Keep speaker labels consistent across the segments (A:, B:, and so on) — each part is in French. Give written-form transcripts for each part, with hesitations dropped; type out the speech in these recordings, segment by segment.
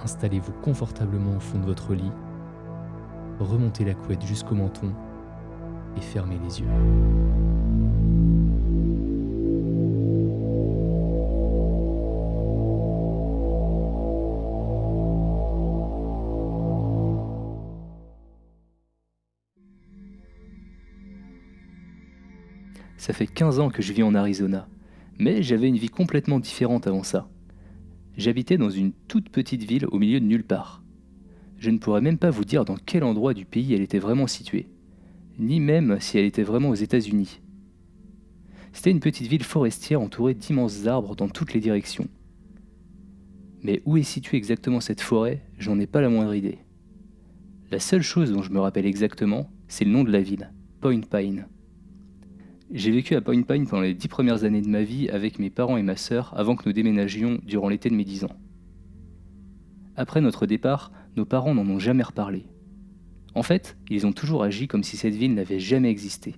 A: Installez-vous confortablement au fond de votre lit, remontez la couette jusqu'au menton et fermez les yeux.
B: Ça fait 15 ans que je vis en Arizona, mais j'avais une vie complètement différente avant ça. J'habitais dans une toute petite ville au milieu de nulle part. Je ne pourrais même pas vous dire dans quel endroit du pays elle était vraiment située, ni même si elle était vraiment aux États-Unis. C'était une petite ville forestière entourée d'immenses arbres dans toutes les directions. Mais où est située exactement cette forêt, j'en ai pas la moindre idée. La seule chose dont je me rappelle exactement, c'est le nom de la ville, Point Pine. J'ai vécu à Point Pine pendant les 10 premières années de ma vie avec mes parents et ma sœur avant que nous déménagions durant l'été de mes 10 ans. Après notre départ, nos parents n'en ont jamais reparlé. En fait, ils ont toujours agi comme si cette ville n'avait jamais existé.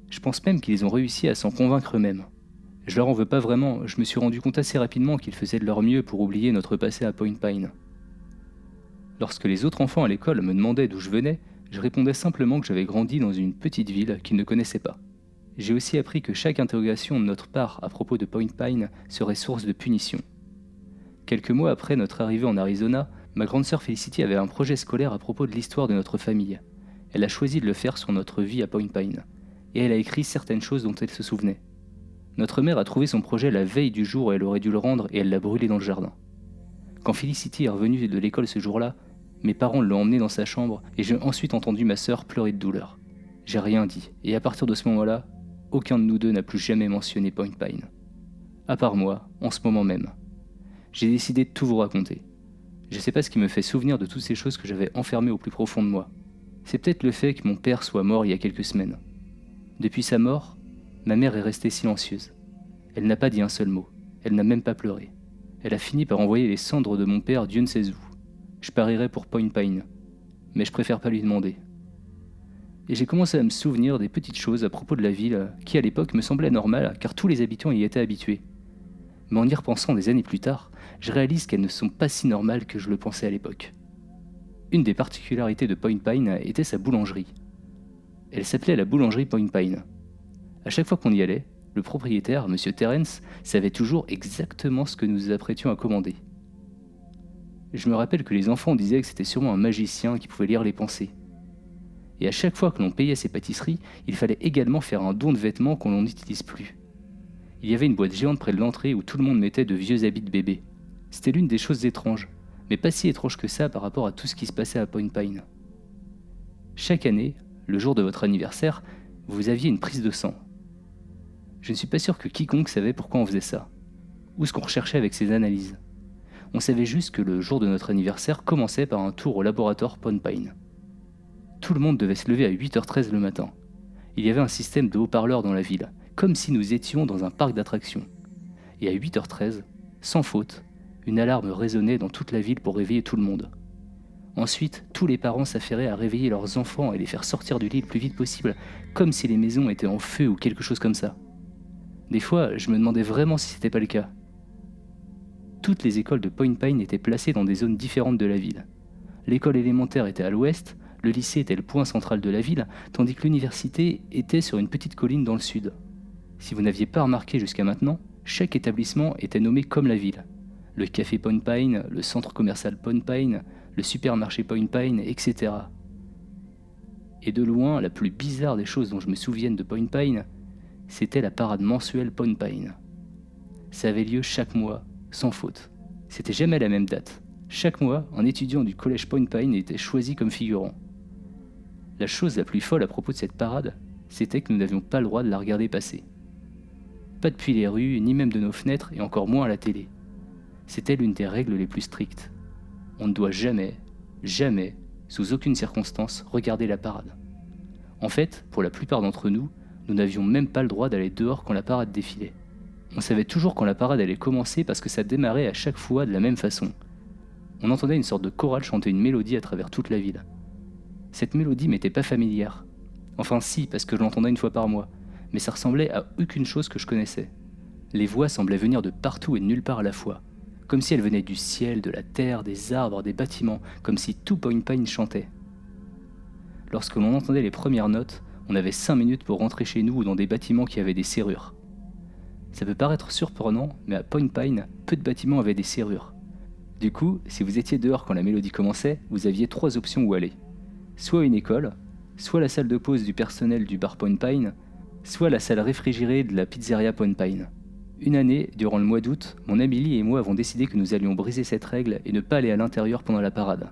B: Je pense même qu'ils ont réussi à s'en convaincre eux-mêmes. Je leur en veux pas vraiment, je me suis rendu compte assez rapidement qu'ils faisaient de leur mieux pour oublier notre passé à Point Pine. Lorsque les autres enfants à l'école me demandaient d'où je venais, je répondais simplement que j'avais grandi dans une petite ville qu'ils ne connaissaient pas. J'ai aussi appris que chaque interrogation de notre part à propos de Point Pine serait source de punition. Quelques mois après notre arrivée en Arizona, ma grande sœur Felicity avait un projet scolaire à propos de l'histoire de notre famille. Elle a choisi de le faire sur notre vie à Point Pine, et elle a écrit certaines choses dont elle se souvenait. Notre mère a trouvé son projet la veille du jour où elle aurait dû le rendre et elle l'a brûlé dans le jardin. Quand Felicity est revenue de l'école ce jour-là, mes parents l'ont emmenée dans sa chambre et j'ai ensuite entendu ma sœur pleurer de douleur. J'ai rien dit, et à partir de ce moment-là, aucun de nous deux n'a plus jamais mentionné Point Pine. À part moi, en ce moment même. J'ai décidé de tout vous raconter. Je sais pas ce qui me fait souvenir de toutes ces choses que j'avais enfermées au plus profond de moi. C'est peut-être le fait que mon père soit mort il y a quelques semaines. Depuis sa mort, ma mère est restée silencieuse. Elle n'a pas dit un seul mot. Elle n'a même pas pleuré. Elle a fini par envoyer les cendres de mon père Dieu ne sait où. Je parierais pour Point Pine, mais je préfère pas lui demander. Et j'ai commencé à me souvenir des petites choses à propos de la ville qui à l'époque me semblaient normales car tous les habitants y étaient habitués. Mais en y repensant des années plus tard, je réalise qu'elles ne sont pas si normales que je le pensais à l'époque. Une des particularités de Point Pine était sa boulangerie. Elle s'appelait la boulangerie Point Pine. À chaque fois qu'on y allait, le propriétaire, M. Terence, savait toujours exactement ce que nous nous apprêtions à commander. Je me rappelle que les enfants disaient que c'était sûrement un magicien qui pouvait lire les pensées. Et à chaque fois que l'on payait ses pâtisseries, il fallait également faire un don de vêtements qu'on n'utilise plus. Il y avait une boîte géante près de l'entrée où tout le monde mettait de vieux habits de bébé. C'était l'une des choses étranges, mais pas si étrange que ça par rapport à tout ce qui se passait à Point Pine. Chaque année, le jour de votre anniversaire, vous aviez une prise de sang. Je ne suis pas sûr que quiconque savait pourquoi on faisait ça, ou ce qu'on recherchait avec ces analyses. On savait juste que le jour de notre anniversaire commençait par un tour au laboratoire Point Pine. Tout le monde devait se lever à 8h13 le matin. Il y avait un système de haut-parleurs dans la ville, comme si nous étions dans un parc d'attractions. Et à 8h13, sans faute, une alarme résonnait dans toute la ville pour réveiller tout le monde. Ensuite, tous les parents s'affairaient à réveiller leurs enfants et les faire sortir du lit le plus vite possible, comme si les maisons étaient en feu ou quelque chose comme ça. Des fois, je me demandais vraiment si c'était pas le cas. Toutes les écoles de Point Pine étaient placées dans des zones différentes de la ville. L'école élémentaire était à l'ouest, le lycée était le point central de la ville, tandis que l'université était sur une petite colline dans le sud. Si vous n'aviez pas remarqué jusqu'à maintenant, chaque établissement était nommé comme la ville. Le café Point Pine, le centre commercial Point Pine, le supermarché Point Pine, etc. Et de loin, la plus bizarre des choses dont je me souvienne de Point Pine, c'était la parade mensuelle Point Pine. Ça avait lieu chaque mois, sans faute. C'était jamais la même date. Chaque mois, un étudiant du collège Point Pine était choisi comme figurant. La chose la plus folle à propos de cette parade, c'était que nous n'avions pas le droit de la regarder passer. Pas depuis les rues, ni même de nos fenêtres, et encore moins à la télé. C'était l'une des règles les plus strictes. On ne doit jamais, jamais, sous aucune circonstance, regarder la parade. En fait, pour la plupart d'entre nous, nous n'avions même pas le droit d'aller dehors quand la parade défilait. On savait toujours quand la parade allait commencer parce que ça démarrait à chaque fois de la même façon. On entendait une sorte de chorale chanter une mélodie à travers toute la ville. Cette mélodie m'était pas familière. Enfin si, parce que je l'entendais une fois par mois, mais ça ressemblait à aucune chose que je connaissais. Les voix semblaient venir de partout et de nulle part à la fois, comme si elle venait du ciel, de la terre, des arbres, des bâtiments, comme si tout Point Pine chantait. Lorsque l'on entendait les premières notes, on avait 5 minutes pour rentrer chez nous ou dans des bâtiments qui avaient des serrures. Ça peut paraître surprenant, mais à Point Pine, peu de bâtiments avaient des serrures. Du coup, si vous étiez dehors quand la mélodie commençait, vous aviez 3 options où aller. Soit une école, soit la salle de pause du personnel du bar Point Pine, soit la salle réfrigérée de la pizzeria Point Pine. Une année, durant le mois d'août, mon ami Lee et moi avons décidé que nous allions briser cette règle et ne pas aller à l'intérieur pendant la parade.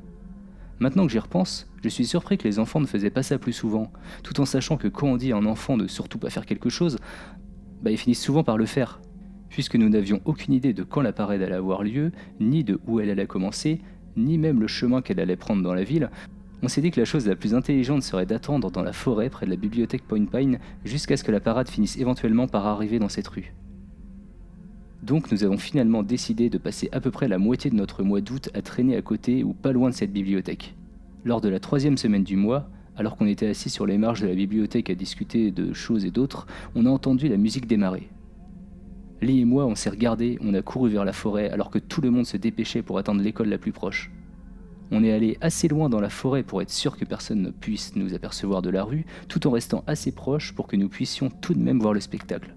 B: Maintenant que j'y repense, je suis surpris que les enfants ne faisaient pas ça plus souvent, tout en sachant que quand on dit à un enfant de surtout pas faire quelque chose, ils finissent souvent par le faire. Puisque nous n'avions aucune idée de quand la parade allait avoir lieu, ni de où elle allait commencer, ni même le chemin qu'elle allait prendre dans la ville, on s'est dit que la chose la plus intelligente serait d'attendre dans la forêt près de la bibliothèque Point Pine jusqu'à ce que la parade finisse éventuellement par arriver dans cette rue. Donc nous avons finalement décidé de passer à peu près la moitié de notre mois d'août à traîner à côté ou pas loin de cette bibliothèque. Lors de la 3e semaine du mois, alors qu'on était assis sur les marges de la bibliothèque à discuter de choses et d'autres, on a entendu la musique démarrer. Lee et moi, on s'est regardés, on a couru vers la forêt alors que tout le monde se dépêchait pour atteindre l'école la plus proche. On est allé assez loin dans la forêt pour être sûr que personne ne puisse nous apercevoir de la rue, tout en restant assez proche pour que nous puissions tout de même voir le spectacle.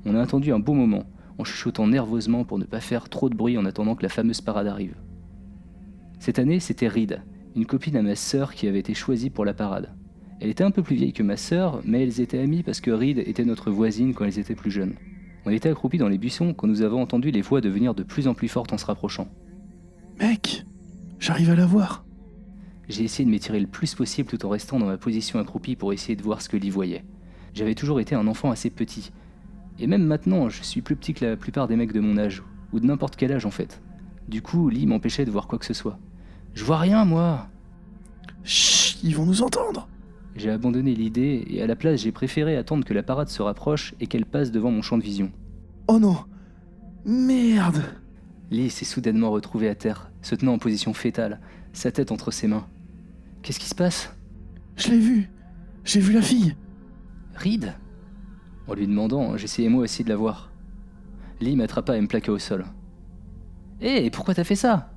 B: On a attendu un bon moment, en chuchotant nerveusement pour ne pas faire trop de bruit en attendant que la fameuse parade arrive. Cette année, c'était Reed, une copine à ma sœur qui avait été choisie pour la parade. Elle était un peu plus vieille que ma sœur, mais elles étaient amies parce que Reed était notre voisine quand elles étaient plus jeunes. On était accroupis dans les buissons quand nous avons entendu les voix devenir de plus en plus fortes en se rapprochant.
C: « Mec, j'arrive à la voir !»
B: J'ai essayé de m'étirer le plus possible tout en restant dans ma position accroupie pour essayer de voir ce que Lee voyait. J'avais toujours été un enfant assez petit. Et même maintenant, je suis plus petit que la plupart des mecs de mon âge, ou de n'importe quel âge en fait. Du coup, Lee m'empêchait de voir quoi que ce soit. Je vois rien, moi.
C: Chut, ils vont nous entendre.
B: J'ai abandonné l'idée et à la place, j'ai préféré attendre que la parade se rapproche et qu'elle passe devant mon champ de vision.
C: Oh non. Merde.
B: Lee s'est soudainement retrouvé à terre, se tenant en position fétale, sa tête entre ses mains. Qu'est-ce qui se passe ?
C: Je l'ai vu. J'ai vu la fille.
B: Reed ? En lui demandant, j'essayais moi aussi de la voir. Lee m'attrapa et me plaqua au sol. Hé, pourquoi t'as fait ça ?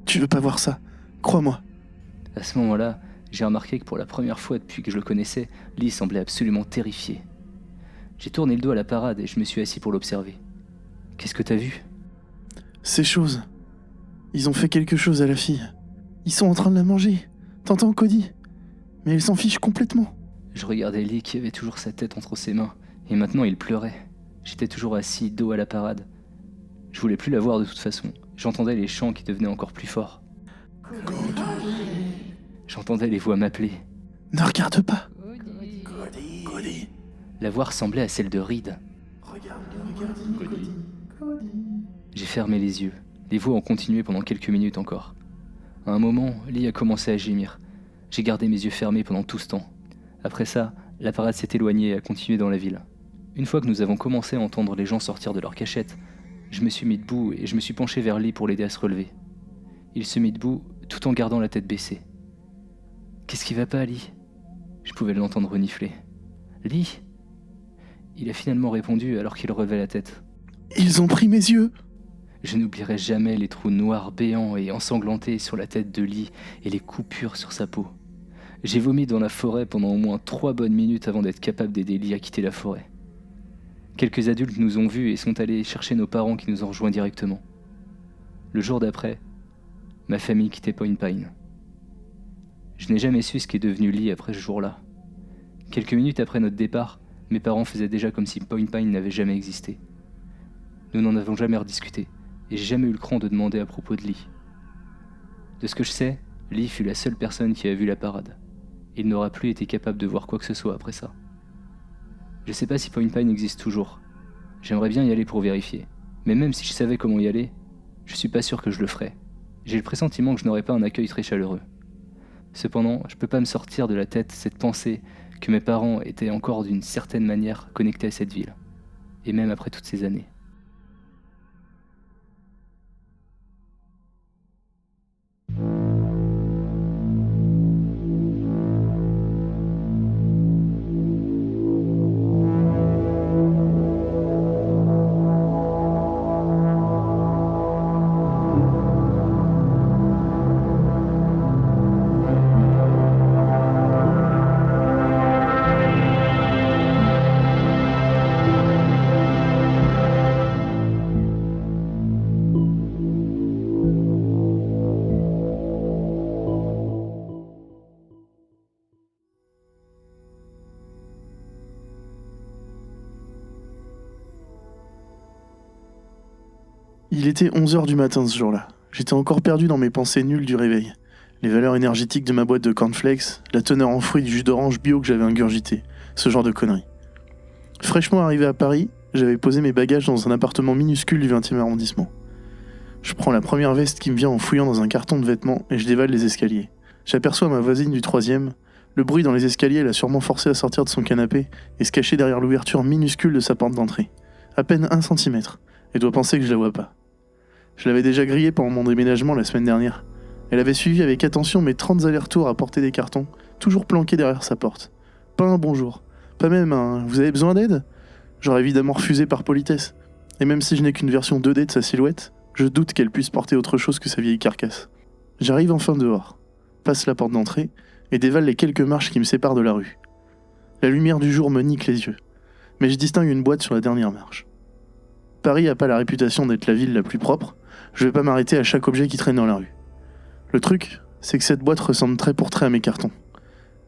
C: Tu veux pas voir ça, crois-moi.
B: À ce moment-là, j'ai remarqué que pour la première fois depuis que je le connaissais, Lee semblait absolument terrifié. J'ai tourné le dos à la parade et je me suis assis pour l'observer. Qu'est-ce que t'as vu ?
C: Ces choses. Ils ont fait quelque chose à la fille. Ils sont en train de la manger. T'entends, Cody ? Mais elle s'en fiche complètement.
B: Je regardais Lee qui avait toujours sa tête entre ses mains, et maintenant il pleurait. J'étais toujours assis, dos à la parade. Je voulais plus la voir de toute façon. J'entendais les chants qui devenaient encore plus forts. J'entendais les voix m'appeler.
C: Ne regarde pas.
D: Cody.
B: La voix ressemblait à celle de Reed.
C: Regarde.
B: J'ai fermé les yeux. Les voix ont continué pendant quelques minutes encore. À un moment, Lee a commencé à gémir. J'ai gardé mes yeux fermés pendant tout ce temps. Après ça, la parade s'est éloignée et a continué dans la ville. Une fois que nous avons commencé à entendre les gens sortir de leur cachette, je me suis mis debout et je me suis penché vers Lee pour l'aider à se relever. Il se mit debout tout en gardant la tête baissée. « Qu'est-ce qui va pas, Lee ?» Je pouvais l'entendre renifler. « Lee ?» Il a finalement répondu alors qu'il relevait la tête.
C: « Ils ont pris mes yeux !»
B: Je n'oublierai jamais les trous noirs béants et ensanglantés sur la tête de Lee et les coupures sur sa peau. J'ai vomi dans la forêt pendant au moins 3 bonnes minutes avant d'être capable d'aider Lee à quitter la forêt. Quelques adultes nous ont vus et sont allés chercher nos parents qui nous ont rejoints directement. Le jour d'après, ma famille quittait Point Pine. Je n'ai jamais su ce qu'est devenu Lee après ce jour-là. Quelques minutes après notre départ, mes parents faisaient déjà comme si Point Pine n'avait jamais existé. Nous n'en avons jamais rediscuté, et j'ai jamais eu le cran de demander à propos de Lee. De ce que je sais, Lee fut la seule personne qui a vu la parade. Il n'aura plus été capable de voir quoi que ce soit après ça. Je sais pas si Point Pine existe toujours. J'aimerais bien y aller pour vérifier. Mais même si je savais comment y aller, je suis pas sûr que je le ferais. J'ai le pressentiment que je n'aurais pas un accueil très chaleureux. Cependant, je peux pas me sortir de la tête cette pensée que mes parents étaient encore d'une certaine manière connectés à cette ville. Et même après toutes ces années.
C: était 11h du matin ce jour-là. J'étais encore perdu dans mes pensées nulles du réveil. Les valeurs énergétiques de ma boîte de cornflakes, la teneur en fruits du jus d'orange bio que j'avais ingurgité, ce genre de conneries. Fraîchement arrivé à Paris, j'avais posé mes bagages dans un appartement minuscule du 20e arrondissement. Je prends la première veste qui me vient en fouillant dans un carton de vêtements et je dévale les escaliers. J'aperçois ma voisine du 3e. Le bruit dans les escaliers l'a sûrement forcé à sortir de son canapé et se cacher derrière l'ouverture minuscule de sa porte d'entrée. À peine 1 centimètre, et doit penser que je la vois pas. Je l'avais déjà grillée pendant mon déménagement la semaine dernière. Elle avait suivi avec attention mes 30 allers-retours à porter des cartons, toujours planqués derrière sa porte. Pas un bonjour, pas même un « vous avez besoin d'aide ?» J'aurais évidemment refusé par politesse. Et même si je n'ai qu'une version 2D de sa silhouette, je doute qu'elle puisse porter autre chose que sa vieille carcasse. J'arrive enfin dehors, passe la porte d'entrée et dévale les quelques marches qui me séparent de la rue. La lumière du jour me nique les yeux, mais je distingue une boîte sur la dernière marche. Paris n'a pas la réputation d'être la ville la plus propre, je vais pas m'arrêter à chaque objet qui traîne dans la rue. Le truc, c'est que cette boîte ressemble trait pour trait à mes cartons.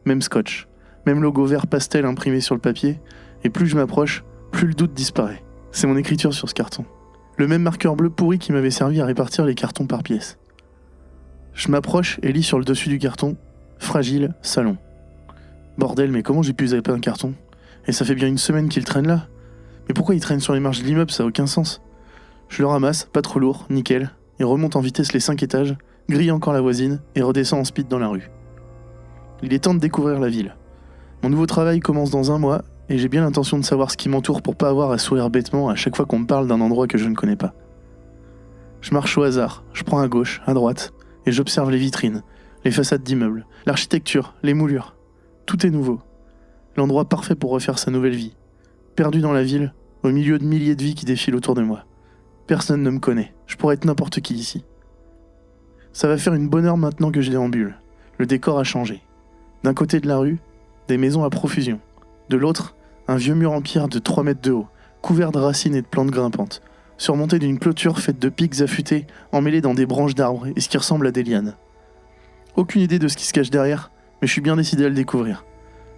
C: Même scotch, même logo vert pastel imprimé sur le papier, et plus je m'approche, plus le doute disparaît. C'est mon écriture sur ce carton. Le même marqueur bleu pourri qui m'avait servi à répartir les cartons par pièce. Je m'approche et lis sur le dessus du carton « Fragile, salon ». Bordel, mais comment j'ai pu zapper un carton ? Et ça fait bien une semaine qu'il traîne là. Mais pourquoi il traîne sur les marches de l'immeuble, ça a aucun sens. Je le ramasse, pas trop lourd, nickel, et remonte en vitesse les 5 étages, grille encore la voisine et redescend en speed dans la rue. Il est temps de découvrir la ville. Mon nouveau travail commence dans 1 mois et j'ai bien l'intention de savoir ce qui m'entoure pour pas avoir à sourire bêtement à chaque fois qu'on me parle d'un endroit que je ne connais pas. Je marche au hasard, je prends à gauche, à droite, et j'observe les vitrines, les façades d'immeubles, l'architecture, les moulures. Tout est nouveau. L'endroit parfait pour refaire sa nouvelle vie. Perdu dans la ville, au milieu de milliers de vies qui défilent autour de moi. Personne ne me connaît, je pourrais être n'importe qui ici. Ça va faire une bonne heure maintenant que je déambule. Le décor a changé. D'un côté de la rue, des maisons à profusion. De l'autre, un vieux mur en pierre de 3 mètres de haut, couvert de racines et de plantes grimpantes, surmonté d'une clôture faite de pics affûtés, emmêlés dans des branches d'arbres et ce qui ressemble à des lianes. Aucune idée de ce qui se cache derrière, mais je suis bien décidé à le découvrir.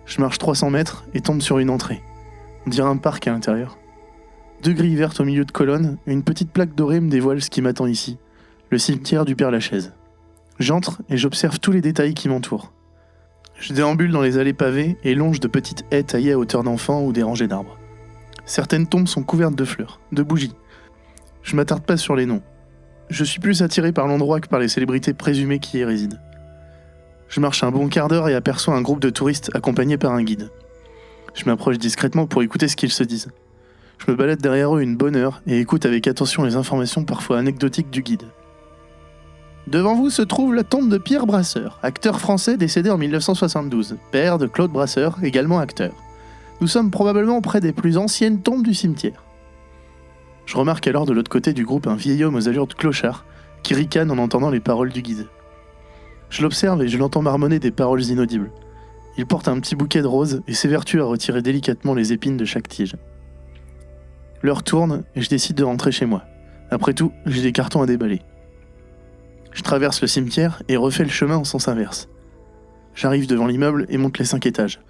C: Je marche 300 mètres et tombe sur une entrée. On dirait un parc à l'intérieur. 2 grilles vertes au milieu de colonnes et une petite plaque dorée me dévoile ce qui m'attend ici. Le cimetière du Père-Lachaise. J'entre et j'observe tous les détails qui m'entourent. Je déambule dans les allées pavées et longe de petites haies taillées à hauteur d'enfant ou des rangées d'arbres. Certaines tombes sont couvertes de fleurs, de bougies. Je m'attarde pas sur les noms. Je suis plus attiré par l'endroit que par les célébrités présumées qui y résident. Je marche un bon quart d'heure et aperçois un groupe de touristes accompagnés par un guide. Je m'approche discrètement pour écouter ce qu'ils se disent. Je me balade derrière eux une bonne heure et écoute avec attention les informations parfois anecdotiques du guide. Devant vous se trouve la tombe de Pierre Brasseur, acteur français décédé en 1972, père de Claude Brasseur, également acteur. Nous sommes probablement près des plus anciennes tombes du cimetière. Je remarque alors de l'autre côté du groupe un vieil homme aux allures de clochard, qui ricane en entendant les paroles du guide. Je l'observe et je l'entends marmonner des paroles inaudibles. Il porte un petit bouquet de roses et s'évertue à retirer délicatement les épines de chaque tige. L'heure tourne et je décide de rentrer chez moi. Après tout, j'ai des cartons à déballer. Je traverse le cimetière et refais le chemin en sens inverse. J'arrive devant l'immeuble et monte les 5 étages.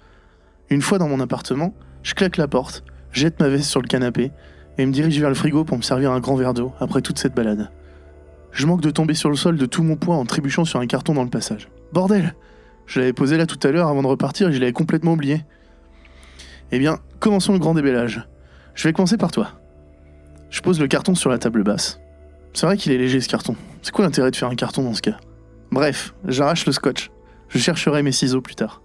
C: Une fois dans mon appartement, je claque la porte, jette ma veste sur le canapé et me dirige vers le frigo pour me servir un grand verre d'eau après toute cette balade. Je manque de tomber sur le sol de tout mon poids en trébuchant sur un carton dans le passage. Bordel! Je l'avais posé là tout à l'heure avant de repartir et je l'avais complètement oublié. Eh bien, commençons le grand débellage. Je vais commencer par toi. Je pose le carton sur la table basse. C'est vrai qu'il est léger ce carton. C'est quoi l'intérêt de faire un carton dans ce cas ? Bref, j'arrache le scotch. Je chercherai mes ciseaux plus tard.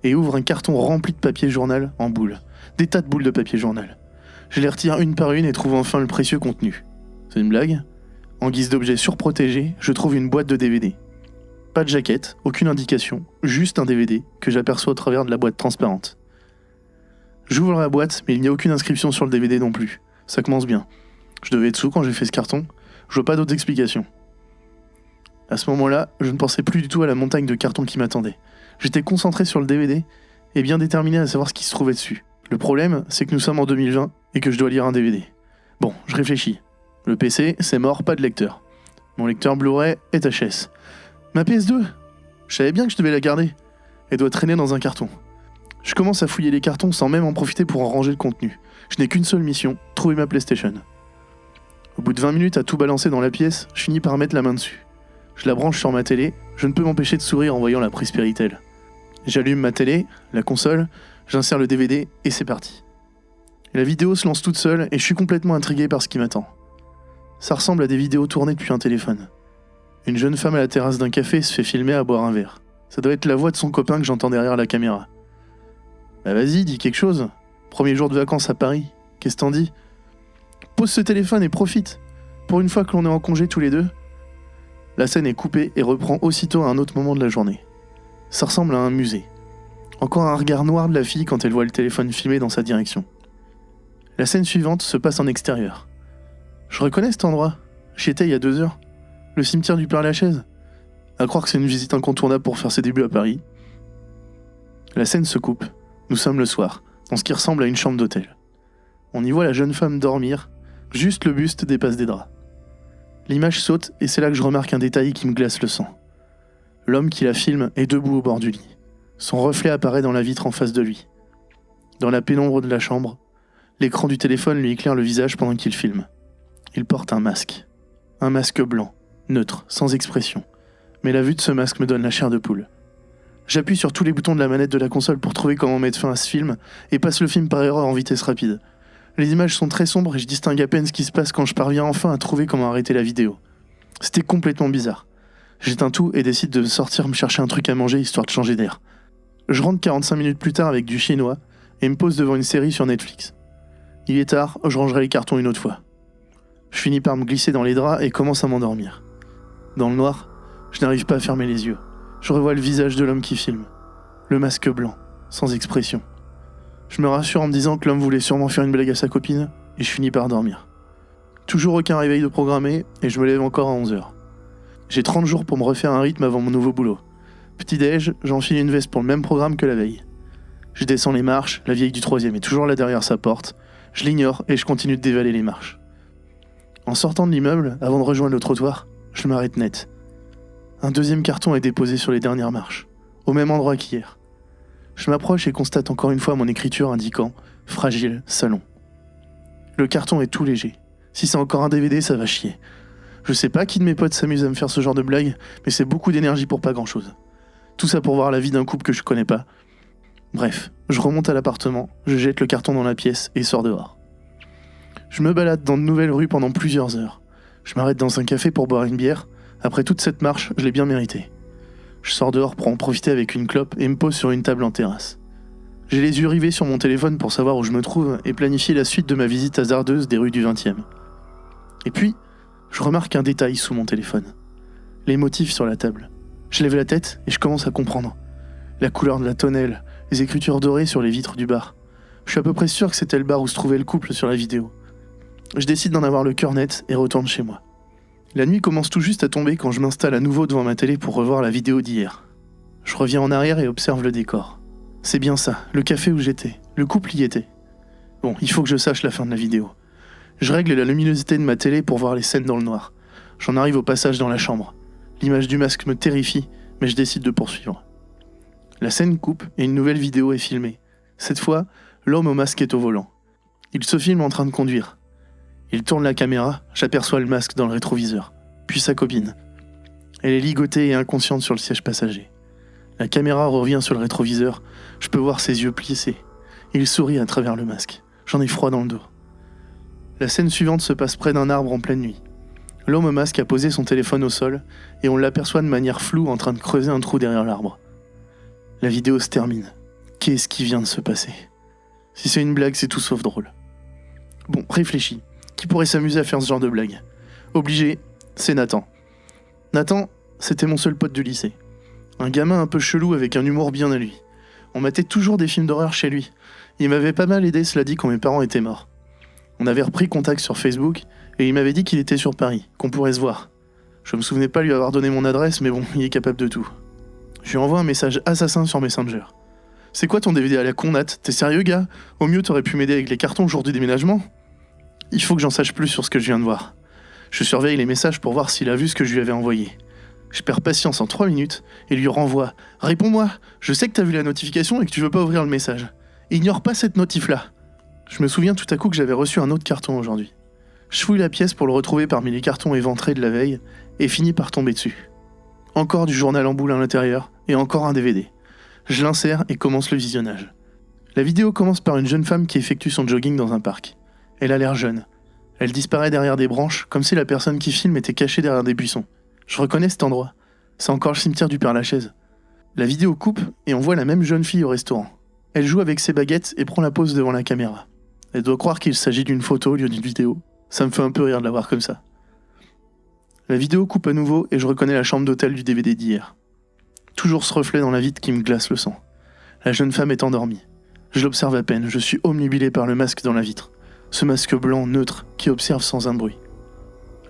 C: Et ouvre un carton rempli de papier journal en boules. Des tas de boules de papier journal. Je les retire une par une et trouve enfin le précieux contenu. C'est une blague ? En guise d'objet surprotégé, je trouve une boîte de DVD. Pas de jaquette, aucune indication, juste un DVD que j'aperçois au travers de la boîte transparente. J'ouvre la boîte, mais il n'y a aucune inscription sur le DVD non plus. Ça commence bien. Je devais être sous quand j'ai fait ce carton. Je vois pas d'autres explications. À ce moment-là, je ne pensais plus du tout à la montagne de cartons qui m'attendait. J'étais concentré sur le DVD et bien déterminé à savoir ce qui se trouvait dessus. Le problème, c'est que nous sommes en 2020 et que je dois lire un DVD. Bon, je réfléchis. Le PC, c'est mort, pas de lecteur. Mon lecteur Blu-ray est HS. Ma PS2 ? Je savais bien que je devais la garder. Elle doit traîner dans un carton. Je commence à fouiller les cartons sans même en profiter pour en ranger le contenu. Je n'ai qu'une seule mission, trouver ma PlayStation. Au bout de 20 minutes à tout balancer dans la pièce, je finis par mettre la main dessus. Je la branche sur ma télé, je ne peux m'empêcher de sourire en voyant la prise Péritel. J'allume ma télé, la console, j'insère le DVD et c'est parti. La vidéo se lance toute seule et je suis complètement intrigué par ce qui m'attend. Ça ressemble à des vidéos tournées depuis un téléphone. Une jeune femme à la terrasse d'un café se fait filmer à boire un verre. Ça doit être la voix de son copain que j'entends derrière la caméra. Bah vas-y, dis quelque chose. Premier jour de vacances à Paris, qu'est-ce que t'en dis ? Pose ce téléphone et profite. Pour une fois que l'on est en congé tous les deux. La scène est coupée et reprend aussitôt à un autre moment de la journée. Ça ressemble à un musée. Encore un regard noir de la fille quand elle voit le téléphone filmé dans sa direction. La scène suivante se passe en extérieur. Je reconnais cet endroit. J'y étais il y a 2 heures. Le cimetière du Père-Lachaise. À croire que c'est une visite incontournable pour faire ses débuts à Paris. La scène se coupe. Nous sommes le soir, dans ce qui ressemble à une chambre d'hôtel. On y voit la jeune femme dormir, juste le buste dépasse des draps. L'image saute et c'est là que je remarque un détail qui me glace le sang. L'homme qui la filme est debout au bord du lit. Son reflet apparaît dans la vitre en face de lui. Dans la pénombre de la chambre, l'écran du téléphone lui éclaire le visage pendant qu'il filme. Il porte un masque. Un masque blanc, neutre, sans expression. Mais la vue de ce masque me donne la chair de poule. J'appuie sur tous les boutons de la manette de la console pour trouver comment mettre fin à ce film et passe le film par erreur en vitesse rapide. Les images sont très sombres et je distingue à peine ce qui se passe quand je parviens enfin à trouver comment arrêter la vidéo. C'était complètement bizarre. J'éteins tout et décide de sortir me chercher un truc à manger histoire de changer d'air. Je rentre 45 minutes plus tard avec du chinois et me pose devant une série sur Netflix. Il est tard, je rangerai les cartons une autre fois. Je finis par me glisser dans les draps et commence à m'endormir. Dans le noir, je n'arrive pas à fermer les yeux. Je revois le visage de l'homme qui filme. Le masque blanc, sans expression. Je me rassure en me disant que l'homme voulait sûrement faire une blague à sa copine et je finis par dormir. Toujours aucun réveil de programmé et je me lève encore à 11h. J'ai 30 jours pour me refaire un rythme avant mon nouveau boulot. Petit-déj, j'enfile une veste pour le même programme que la veille. Je descends les marches, la vieille du 3e est toujours là derrière sa porte. Je l'ignore et je continue de dévaler les marches. En sortant de l'immeuble, avant de rejoindre le trottoir, je m'arrête net. Un deuxième carton est déposé sur les dernières marches, au même endroit qu'hier. Je m'approche et constate encore une fois mon écriture indiquant « Fragile, salon ». Le carton est tout léger. Si c'est encore un DVD, ça va chier. Je sais pas qui de mes potes s'amuse à me faire ce genre de blague, mais c'est beaucoup d'énergie pour pas grand-chose. Tout ça pour voir la vie d'un couple que je connais pas. Bref, je remonte à l'appartement, je jette le carton dans la pièce et sors dehors. Je me balade dans de nouvelles rues pendant plusieurs heures. Je m'arrête dans un café pour boire une bière. Après toute cette marche, je l'ai bien mérité. Je sors dehors pour en profiter avec une clope et me pose sur une table en terrasse. J'ai les yeux rivés sur mon téléphone pour savoir où je me trouve et planifier la suite de ma visite hasardeuse des rues du 20e. Et puis, je remarque un détail sous mon téléphone. Les motifs sur la table. Je lève la tête et je commence à comprendre. La couleur de la tonnelle, les écritures dorées sur les vitres du bar. Je suis à peu près sûr que c'était le bar où se trouvait le couple sur la vidéo. Je décide d'en avoir le cœur net et retourne chez moi. La nuit commence tout juste à tomber quand je m'installe à nouveau devant ma télé pour revoir la vidéo d'hier. Je reviens en arrière et observe le décor. C'est bien ça, le café où j'étais. Le couple y était. Bon, il faut que je sache la fin de la vidéo. Je règle la luminosité de ma télé pour voir les scènes dans le noir. J'en arrive au passage dans la chambre. L'image du masque me terrifie, mais je décide de poursuivre. La scène coupe et une nouvelle vidéo est filmée. Cette fois, l'homme au masque est au volant. Il se filme en train de conduire. Il tourne la caméra, j'aperçois le masque dans le rétroviseur, puis sa copine. Elle est ligotée et inconsciente sur le siège passager. La caméra revient sur le rétroviseur, je peux voir ses yeux plissés. Il sourit à travers le masque. J'en ai froid dans le dos. La scène suivante se passe près d'un arbre en pleine nuit. L'homme au masque a posé son téléphone au sol et on l'aperçoit de manière floue en train de creuser un trou derrière l'arbre. La vidéo se termine. Qu'est-ce qui vient de se passer ? Si c'est une blague, c'est tout sauf drôle. Bon, réfléchis. Qui pourrait s'amuser à faire ce genre de blague ? Obligé, c'est Nathan. Nathan, c'était mon seul pote du lycée. Un gamin un peu chelou avec un humour bien à lui. On matait toujours des films d'horreur chez lui. Il m'avait pas mal aidé, cela dit, quand mes parents étaient morts. On avait repris contact sur Facebook et il m'avait dit qu'il était sur Paris, qu'on pourrait se voir. Je me souvenais pas lui avoir donné mon adresse, mais bon, il est capable de tout. Je lui envoie un message assassin sur Messenger. C'est quoi ton DVD à la con, Nat ? T'es sérieux, gars ? Au mieux, t'aurais pu m'aider avec les cartons le jour du déménagement ? Il faut que j'en sache plus sur ce que je viens de voir. Je surveille les messages pour voir s'il a vu ce que je lui avais envoyé. Je perds patience en 3 minutes et lui renvoie « Réponds-moi, je sais que t'as vu la notification et que tu veux pas ouvrir le message. Ignore pas cette notif-là. » Je me souviens tout à coup que j'avais reçu un autre carton aujourd'hui. Je fouille la pièce pour le retrouver parmi les cartons éventrés de la veille et finis par tomber dessus. Encore du journal en boule à l'intérieur et encore un DVD. Je l'insère et commence le visionnage. La vidéo commence par une jeune femme qui effectue son jogging dans un parc. Elle a l'air jeune. Elle disparaît derrière des branches, comme si la personne qui filme était cachée derrière des buissons. Je reconnais cet endroit. C'est encore le cimetière du Père-Lachaise. La vidéo coupe et on voit la même jeune fille au restaurant. Elle joue avec ses baguettes et prend la pose devant la caméra. Elle doit croire qu'il s'agit d'une photo au lieu d'une vidéo. Ça me fait un peu rire de la voir comme ça. La vidéo coupe à nouveau et je reconnais la chambre d'hôtel du DVD d'hier. Toujours ce reflet dans la vitre qui me glace le sang. La jeune femme est endormie. Je l'observe à peine, je suis omnubilé par le masque dans la vitre. Ce masque blanc neutre qui observe sans un bruit.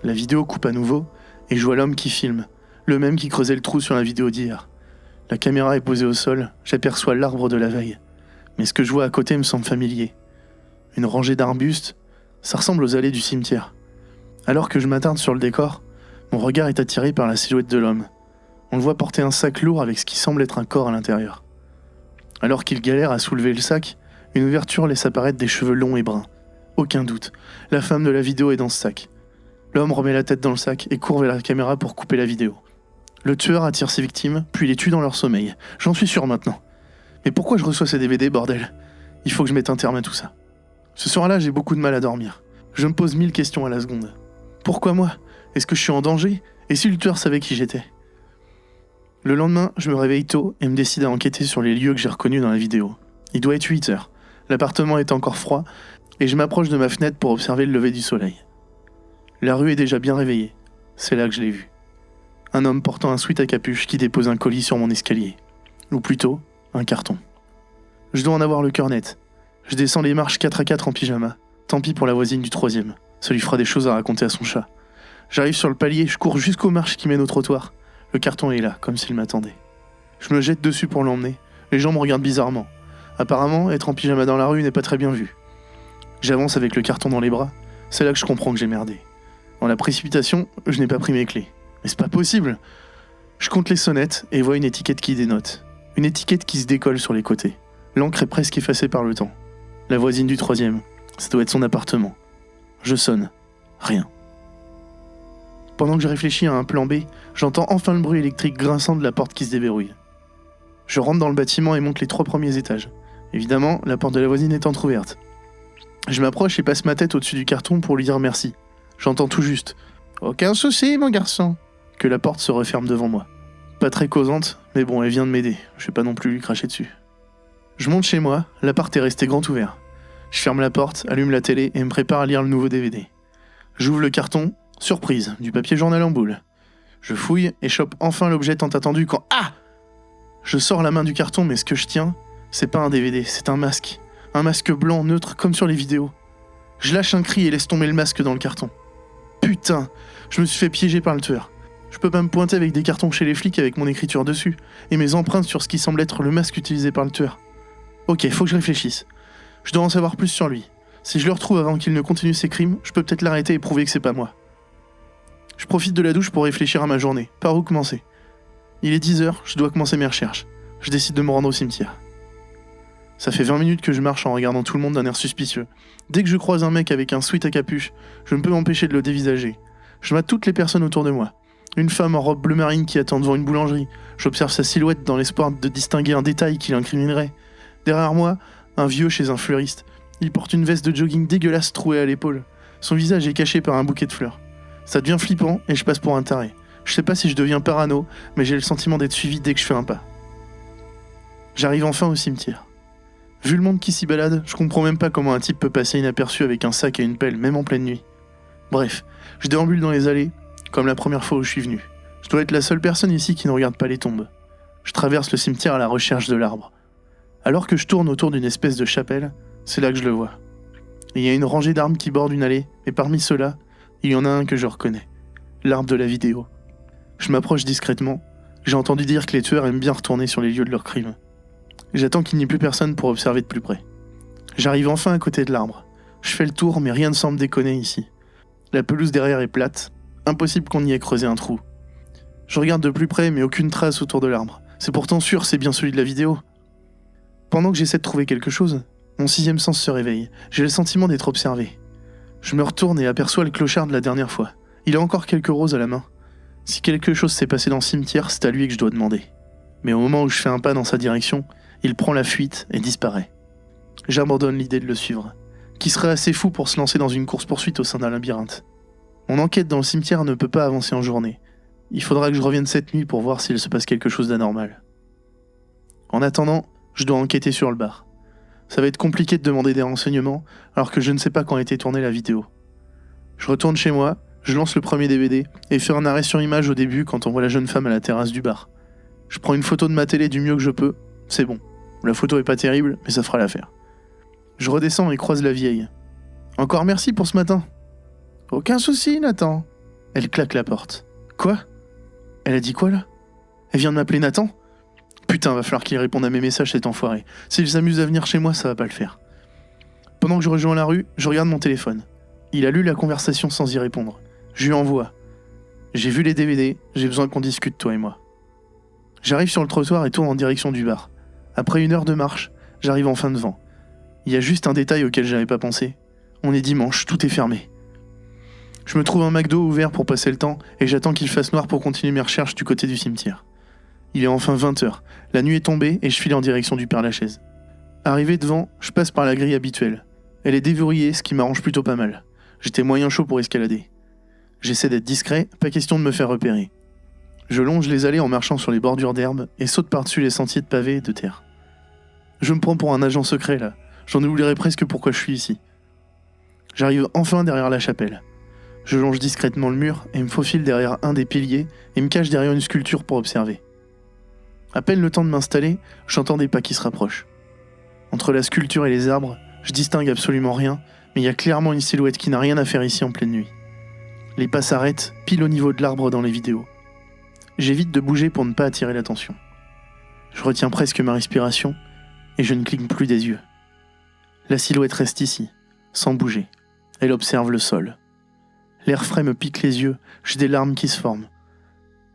C: La vidéo coupe à nouveau et je vois l'homme qui filme, le même qui creusait le trou sur la vidéo d'hier. La caméra est posée au sol, j'aperçois l'arbre de la veille. Mais ce que je vois à côté me semble familier. Une rangée d'arbustes, ça ressemble aux allées du cimetière. Alors que je m'attarde sur le décor, mon regard est attiré par la silhouette de l'homme. On le voit porter un sac lourd avec ce qui semble être un corps à l'intérieur. Alors qu'il galère à soulever le sac, une ouverture laisse apparaître des cheveux longs et bruns. Aucun doute, la femme de la vidéo est dans ce sac. L'homme remet la tête dans le sac et court vers la caméra pour couper la vidéo. Le tueur attire ses victimes, puis les tue dans leur sommeil. J'en suis sûr maintenant. Mais pourquoi je reçois ces DVD, bordel ? Il faut que je mette un terme à tout ça. Ce soir-là, j'ai beaucoup de mal à dormir. Je me pose 1000 questions à la seconde. Pourquoi moi ? Est-ce que je suis en danger ? Et si le tueur savait qui j'étais ? Le lendemain, je me réveille tôt et me décide à enquêter sur les lieux que j'ai reconnus dans la vidéo. Il doit être 8 heures. L'appartement est encore froid et je m'approche de ma fenêtre pour observer le lever du soleil. La rue est déjà bien réveillée. C'est là que je l'ai vu. Un homme portant un sweat à capuche qui dépose un colis sur mon escalier. Ou plutôt, un carton. Je dois en avoir le cœur net. Je descends les marches 4 à 4 en pyjama. Tant pis pour la voisine du 3e. Ça lui fera des choses à raconter à son chat. J'arrive sur le palier, je cours jusqu'aux marches qui mènent au trottoir. Le carton est là, comme s'il m'attendait. Je me jette dessus pour l'emmener. Les gens me regardent bizarrement. Apparemment, être en pyjama dans la rue n'est pas très bien vu. J'avance avec le carton dans les bras. C'est là que je comprends que j'ai merdé. Dans la précipitation, je n'ai pas pris mes clés. Mais c'est pas possible. Je compte les sonnettes et vois une étiquette qui dénote. Une étiquette qui se décolle sur les côtés. L'encre est presque effacée par le temps. La voisine du 3e. Ça doit être son appartement. Je sonne. Rien. Pendant que je réfléchis à un plan B, j'entends enfin le bruit électrique grinçant de la porte qui se déverrouille. Je rentre dans le bâtiment et monte les 3 premiers étages. Évidemment, la porte de la voisine est entrouverte. Je m'approche et passe ma tête au-dessus du carton pour lui dire merci. J'entends tout juste « Aucun souci, mon garçon !» que la porte se referme devant moi. Pas très causante, mais bon, elle vient de m'aider. Je vais pas non plus lui cracher dessus. Je monte chez moi, l'appart est resté grand ouvert. Je ferme la porte, allume la télé et me prépare à lire le nouveau DVD. J'ouvre le carton, surprise, du papier journal en boule. Je fouille et chope enfin l'objet tant attendu quand... Ah ! Je sors la main du carton, mais ce que je tiens, c'est pas un DVD, c'est un masque. Un masque blanc, neutre, comme sur les vidéos. Je lâche un cri et laisse tomber le masque dans le carton. Putain, je me suis fait piéger par le tueur. Je peux pas me pointer avec des cartons chez les flics avec mon écriture dessus, et mes empreintes sur ce qui semble être le masque utilisé par le tueur. Ok, faut que je réfléchisse. Je dois en savoir plus sur lui. Si je le retrouve avant qu'il ne continue ses crimes, je peux peut-être l'arrêter et prouver que c'est pas moi. Je profite de la douche pour réfléchir à ma journée. Par où commencer ? Il est 10h, je dois commencer mes recherches. Je décide de me rendre au cimetière. Ça fait 20 minutes que je marche en regardant tout le monde d'un air suspicieux. Dès que je croise un mec avec un sweat à capuche, je ne peux m'empêcher de le dévisager. Je mate toutes les personnes autour de moi. Une femme en robe bleu marine qui attend devant une boulangerie. J'observe sa silhouette dans l'espoir de distinguer un détail qui l'incriminerait. Derrière moi, un vieux chez un fleuriste. Il porte une veste de jogging dégueulasse trouée à l'épaule. Son visage est caché par un bouquet de fleurs. Ça devient flippant et je passe pour un taré. Je sais pas si je deviens parano, mais j'ai le sentiment d'être suivi dès que je fais un pas. J'arrive enfin au cimetière. Vu le monde qui s'y balade, je comprends même pas comment un type peut passer inaperçu avec un sac et une pelle, même en pleine nuit. Bref, je déambule dans les allées, comme la première fois où je suis venu. Je dois être la seule personne ici qui ne regarde pas les tombes. Je traverse le cimetière à la recherche de l'arbre. Alors que je tourne autour d'une espèce de chapelle, c'est là que je le vois. Il y a une rangée d'arbres qui bordent une allée, et parmi ceux-là, il y en a un que je reconnais. L'arbre de la vidéo. Je m'approche discrètement. J'ai entendu dire que les tueurs aiment bien retourner sur les lieux de leurs crimes. J'attends qu'il n'y ait plus personne pour observer de plus près. J'arrive enfin à côté de l'arbre. Je fais le tour, mais rien ne semble déconner ici. La pelouse derrière est plate. Impossible qu'on y ait creusé un trou. Je regarde de plus près, mais aucune trace autour de l'arbre. C'est pourtant sûr, c'est bien celui de la vidéo. Pendant que j'essaie de trouver quelque chose, mon 6e sens se réveille. J'ai le sentiment d'être observé. Je me retourne et aperçois le clochard de la dernière fois. Il a encore quelques roses à la main. Si quelque chose s'est passé dans le cimetière, c'est à lui que je dois demander. Mais au moment où je fais un pas dans sa direction, il prend la fuite et disparaît. J'abandonne l'idée de le suivre. Qui serait assez fou pour se lancer dans une course-poursuite au sein d'un labyrinthe? Mon enquête dans le cimetière ne peut pas avancer en journée. Il faudra que je revienne cette nuit pour voir s'il se passe quelque chose d'anormal. En attendant, je dois enquêter sur le bar. Ça va être compliqué de demander des renseignements alors que je ne sais pas quand a été tournée la vidéo. Je retourne chez moi, je lance le premier DVD et fais un arrêt sur image au début quand on voit la jeune femme à la terrasse du bar. Je prends une photo de ma télé du mieux que je peux, c'est bon. La photo est pas terrible, mais ça fera l'affaire. Je redescends et croise la vieille. Encore merci pour ce matin. Aucun souci, Nathan. Elle claque la porte. Quoi? Elle a dit quoi là? Elle vient de m'appeler Nathan? Putain, va falloir qu'il réponde à mes messages, cet enfoiré. S'il s'amuse à venir chez moi, ça va pas le faire. Pendant que je rejoins la rue, je regarde mon téléphone. Il a lu la conversation sans y répondre. Je lui envoie. J'ai vu les DVD, j'ai besoin qu'on discute, toi et moi. J'arrive sur le trottoir et tourne en direction du bar. Après 1 heure de marche, j'arrive enfin devant. Il y a juste un détail auquel j'avais pas pensé. On est dimanche, tout est fermé. Je me trouve un McDo ouvert pour passer le temps et j'attends qu'il fasse noir pour continuer mes recherches du côté du cimetière. Il est enfin 20h, la nuit est tombée et je file en direction du Père-Lachaise. Arrivé devant, je passe par la grille habituelle. Elle est déverrouillée, ce qui m'arrange plutôt pas mal. J'étais moyen chaud pour escalader. J'essaie d'être discret, pas question de me faire repérer. Je longe les allées en marchant sur les bordures d'herbe et saute par-dessus les sentiers de pavés et de terre. Je me prends pour un agent secret là, j'en oublierai presque pourquoi je suis ici. J'arrive enfin derrière la chapelle. Je longe discrètement le mur et me faufile derrière un des piliers et me cache derrière une sculpture pour observer. À peine le temps de m'installer, j'entends des pas qui se rapprochent. Entre la sculpture et les arbres, je distingue absolument rien, mais il y a clairement une silhouette qui n'a rien à faire ici en pleine nuit. Les pas s'arrêtent, pile au niveau de l'arbre dans les vidéos. J'évite de bouger pour ne pas attirer l'attention. Je retiens presque ma respiration, et je ne cligne plus des yeux. La silhouette reste ici, sans bouger. Elle observe le sol. L'air frais me pique les yeux, j'ai des larmes qui se forment.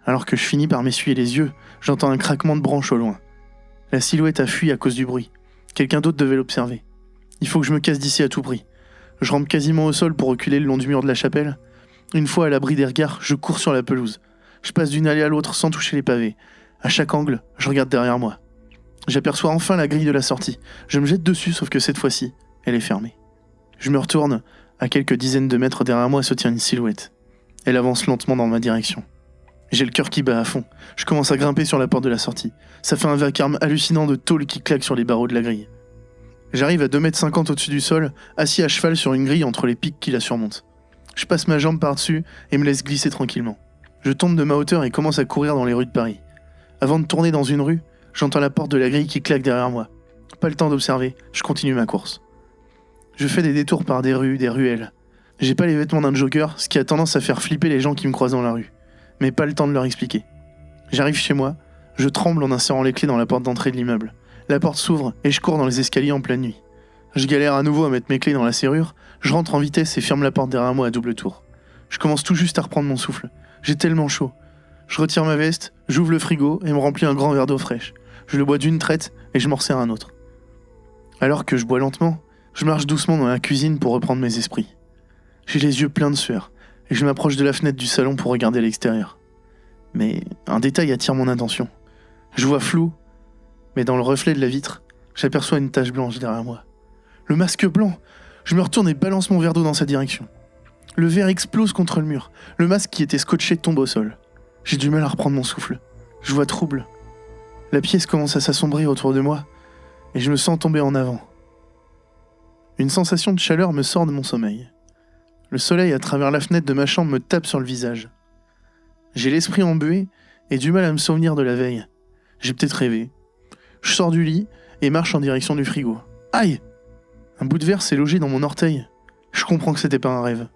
C: Alors que je finis par m'essuyer les yeux, j'entends un craquement de branches au loin. La silhouette a fui à cause du bruit. Quelqu'un d'autre devait l'observer. Il faut que je me casse d'ici à tout prix. Je rampe quasiment au sol pour reculer le long du mur de la chapelle. Une fois à l'abri des regards, je cours sur la pelouse. Je passe d'une allée à l'autre sans toucher les pavés. À chaque angle, je regarde derrière moi. J'aperçois enfin la grille de la sortie. Je me jette dessus, sauf que cette fois-ci, elle est fermée. Je me retourne. À quelques dizaines de mètres derrière moi se tient une silhouette. Elle avance lentement dans ma direction. J'ai le cœur qui bat à fond. Je commence à grimper sur la porte de la sortie. Ça fait un vacarme hallucinant de tôle qui claque sur les barreaux de la grille. J'arrive à 2,50 m au-dessus du sol, assis à cheval sur une grille entre les pics qui la surmontent. Je passe ma jambe par-dessus et me laisse glisser tranquillement. Je tombe de ma hauteur et commence à courir dans les rues de Paris. Avant de tourner dans une rue, j'entends la porte de la grille qui claque derrière moi. Pas le temps d'observer, je continue ma course. Je fais des détours par des rues, des ruelles. J'ai pas les vêtements d'un jogger, ce qui a tendance à faire flipper les gens qui me croisent dans la rue. Mais pas le temps de leur expliquer. J'arrive chez moi, je tremble en insérant les clés dans la porte d'entrée de l'immeuble. La porte s'ouvre et je cours dans les escaliers en pleine nuit. Je galère à nouveau à mettre mes clés dans la serrure, je rentre en vitesse et ferme la porte derrière moi à double tour. Je commence tout juste à reprendre mon souffle. J'ai tellement chaud. Je retire ma veste, j'ouvre le frigo et me remplis un grand verre d'eau fraîche. Je le bois d'une traite et je m'en resserre un autre. Alors que je bois lentement, je marche doucement dans la cuisine pour reprendre mes esprits. J'ai les yeux pleins de sueur et je m'approche de la fenêtre du salon pour regarder l'extérieur. Mais un détail attire mon attention. Je vois flou, mais dans le reflet de la vitre, j'aperçois une tache blanche derrière moi. Le masque blanc! Je me retourne et balance mon verre d'eau dans sa direction. Le verre explose contre le mur. Le masque qui était scotché tombe au sol. J'ai du mal à reprendre mon souffle. Je vois trouble. La pièce commence à s'assombrir autour de moi et je me sens tomber en avant. Une sensation de chaleur me sort de mon sommeil. Le soleil à travers la fenêtre de ma chambre me tape sur le visage. J'ai l'esprit embué et du mal à me souvenir de la veille. J'ai peut-être rêvé. Je sors du lit et marche en direction du frigo. Aïe! Un bout de verre s'est logé dans mon orteil. Je comprends que c'était pas un rêve.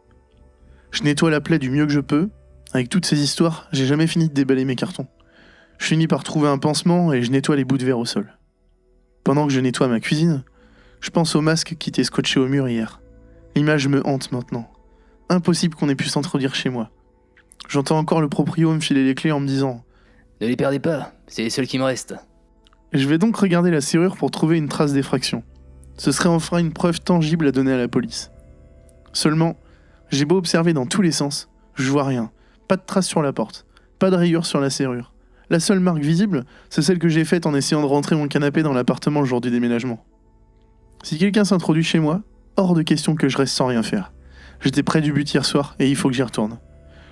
C: Je nettoie la plaie du mieux que je peux. Avec toutes ces histoires, j'ai jamais fini de déballer mes cartons. Je finis par trouver un pansement et je nettoie les bouts de verre au sol. Pendant que je nettoie ma cuisine, je pense au masque qui était scotché au mur hier. L'image me hante maintenant. Impossible qu'on ait pu s'introduire chez moi. J'entends encore le proprio me filer les clés en me disant
B: « Ne les perdez pas, c'est les seuls qui me restent. »
C: Je vais donc regarder la serrure pour trouver une trace d'effraction. Ce serait enfin une preuve tangible à donner à la police. Seulement, J'ai beau observer dans tous les sens, je vois rien. Pas de traces sur la porte, pas de rayures sur la serrure. La seule marque visible, c'est celle que j'ai faite en essayant de rentrer mon canapé dans l'appartement le jour du déménagement. Si quelqu'un s'introduit chez moi, hors de question que je reste sans rien faire. J'étais près du but hier soir et il faut que j'y retourne.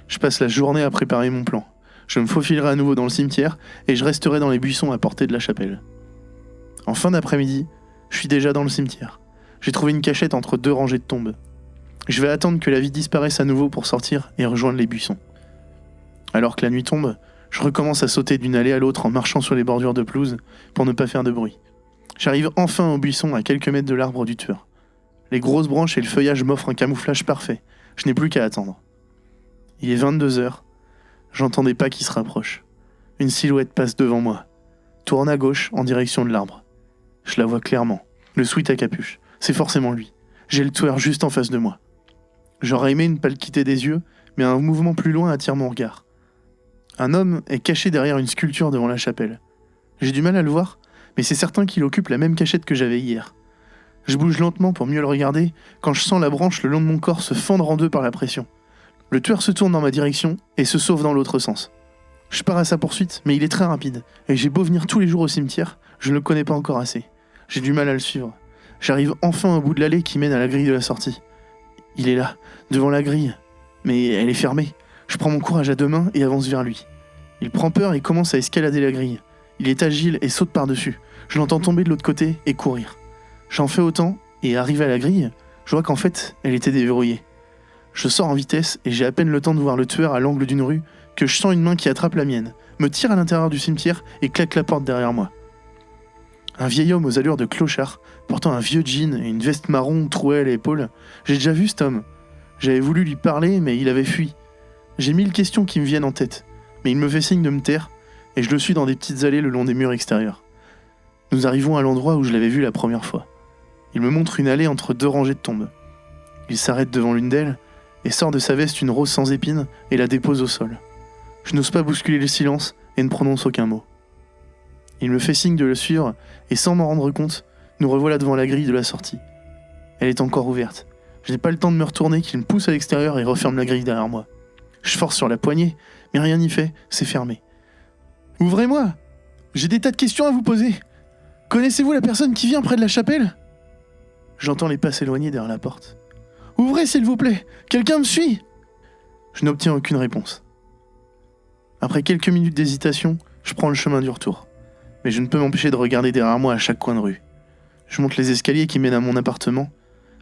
C: Je passe la journée à préparer mon plan. Je me faufilerai à nouveau dans le cimetière et je resterai dans les buissons à portée de la chapelle. En fin d'après-midi, je suis déjà dans le cimetière. J'ai trouvé une cachette entre 2 rangées de tombes. Je vais attendre que la vie disparaisse à nouveau pour sortir et rejoindre les buissons. Alors que la nuit tombe, je recommence à sauter d'une allée à l'autre en marchant sur les bordures de pelouse pour ne pas faire de bruit. J'arrive enfin au buisson à quelques mètres de l'arbre du tueur. Les grosses branches et le feuillage m'offrent un camouflage parfait. Je n'ai plus qu'à attendre. Il est 22h. J'entends des pas qui se rapprochent. Une silhouette passe devant moi. Tourne à gauche en direction de l'arbre. Je la vois clairement. Le sweat à capuche. C'est forcément lui. J'ai le tueur juste en face de moi. J'aurais aimé ne pas le quitter des yeux, mais un mouvement plus loin attire mon regard. Un homme est caché derrière une sculpture devant la chapelle. J'ai du mal à le voir, mais c'est certain qu'il occupe la même cachette que j'avais hier. Je bouge lentement pour mieux le regarder, quand je sens la branche le long de mon corps se fendre en deux par la pression. Le tueur se tourne dans ma direction et se sauve dans l'autre sens. Je pars à sa poursuite, mais il est très rapide, et j'ai beau venir tous les jours au cimetière, je ne le connais pas encore assez. J'ai du mal à le suivre. J'arrive enfin au bout de l'allée qui mène à la grille de la sortie. Il est là, devant la grille, mais elle est fermée. Je prends mon courage à 2 mains et avance vers lui. Il prend peur et commence à escalader la grille. Il est agile et saute par-dessus. Je l'entends tomber de l'autre côté et courir. J'en fais autant, et arrivé à la grille, je vois qu'en fait, elle était déverrouillée. Je sors en vitesse et j'ai à peine le temps de voir le tueur à l'angle d'une rue que je sens une main qui attrape la mienne, me tire à l'intérieur du cimetière et claque la porte derrière moi. Un vieil homme aux allures de clochard, portant un vieux jean et une veste marron trouée à l'épaule. J'ai déjà vu cet homme. J'avais voulu lui parler, mais il avait fui. J'ai 1000 questions qui me viennent en tête, mais il me fait signe de me taire, et je le suis dans des petites allées le long des murs extérieurs. Nous arrivons à l'endroit où je l'avais vu la première fois. Il me montre une allée entre 2 rangées de tombes. Il s'arrête devant l'une d'elles, et sort de sa veste une rose sans épines et la dépose au sol. Je n'ose pas bousculer le silence et ne prononce aucun mot. Il me fait signe de le suivre, et sans m'en rendre compte, nous revoilà devant la grille de la sortie. Elle est encore ouverte. Je n'ai pas le temps de me retourner qu'il me pousse à l'extérieur et referme la grille derrière moi. Je force sur la poignée, mais rien n'y fait, c'est fermé. « Ouvrez-moi! J'ai des tas de questions à vous poser! Connaissez-vous la personne qui vient près de la chapelle ?» J'entends les pas s'éloigner derrière la porte. « Ouvrez, s'il vous plaît! Quelqu'un me suit !» Je n'obtiens aucune réponse. Après quelques minutes d'hésitation, je prends le chemin du retour. Mais je ne peux m'empêcher de regarder derrière moi à chaque coin de rue. Je monte les escaliers qui mènent à mon appartement.